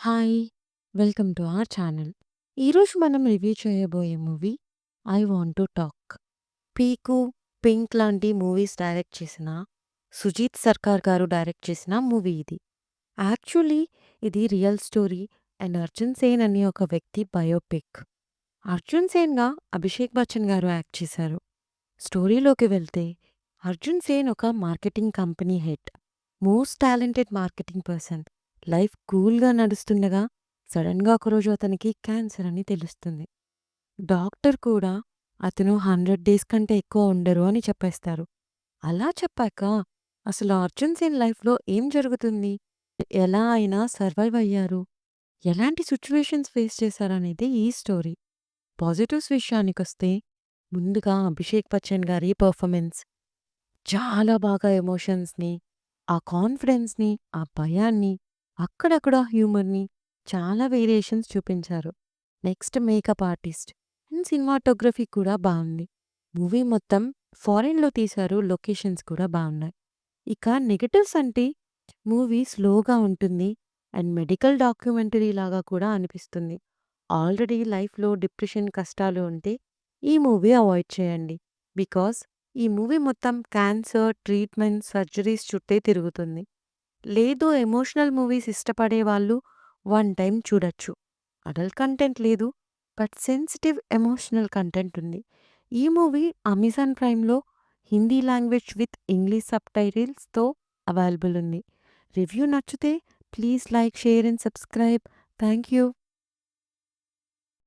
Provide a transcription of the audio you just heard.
Hi! Welcome to our channel. ఈరోజు మనం review చేయబోయే movie 'I want to talk'. 'Piku', 'Pink' లాంటి మూవీస్ డైరెక్ట్ చేసిన సుజీత్ సర్కార్ గారు డైరెక్ట్ చేసిన మూవీ ఇది. యాక్చువల్లీ ఇది real story and Arjun Sen అనే ఒక వ్యక్తి బయోపిక్. అర్జున్ సేన్‌గా అభిషేక్ బచ్చన్ గారు యాక్ట్ చేశారు. స్టోరీలోకి వెళ్తే అర్జున్ సేన్ ఒక marketing company head. Most talented marketing person. Life కూల్‌గా నడుస్తుండగా సడెన్‌గా ఒకరోజు అతనికి క్యాన్సర్ అని తెలుస్తుంది. డాక్టర్ కూడా అతను 100 డేస్ కంటే ఎక్కువ ఉండరు అని చెప్పేస్తారు. అలా చెప్పాక అసలు అర్జున్ సేన్ లైఫ్‌లో ఏం జరుగుతుంది? ఎలా అయినా సర్వైవ్ అయ్యారు? ఎలాంటి సిట్యుయేషన్స్ ఫేస్ చేశారనేదే ఈ స్టోరీ. పాజిటివ్స్ విషయానికొస్తే ముందుగా అభిషేక్ బచ్చన్ గారి పెర్ఫార్మెన్స్ చాలా బాగా ఎమోషన్స్‌ని, ఆ కాన్ఫిడెన్స్‌ని, ఆ భయాన్ని, అక్కడక్కడ హ్యూమర్‌ని చాలా వేరియేషన్స్ చూపించారు. Next makeup artist and cinematography కూడా బావుంది. మూవీ మొత్తం ఫారెన్‌లో తీశారు. లొకేషన్స్ కూడా బావున్నాయి. ఇక నెగెటివ్స్ అంటే మూవీ స్లోగా ఉంటుంది అండ్ మెడికల్ డాక్యుమెంటరీ లాగా కూడా అనిపిస్తుంది. ఆల్రెడీ లైఫ్‌లో డిప్రెషన్ కష్టాలు ఉంటే ఈ మూవీ అవాయిడ్ చేయండి. బికాజ్ ఈ మూవీ మొత్తం క్యాన్సర్, ట్రీట్మెంట్, సర్జరీస్ చుట్టే తిరుగుతుంది. లేదు ఎమోషనల్ మూవీస్ ఇష్టపడే వాళ్ళు వన్ టైమ్ చూడొచ్చు. అడల్ట్ కంటెంట్ లేదు. బట్ సెన్సిటివ్ ఎమోషనల్ కంటెంట్ ఉంది. ఈ మూవీ అమెజాన్ ప్రైమ్‌లో హిందీ లాంగ్వేజ్ విత్ ఇంగ్లీష్ సబ్‌టైటిల్స్‌తో అవైలబుల్ ఉంది. రివ్యూ నచ్చితే please like, share and subscribe. Thank you.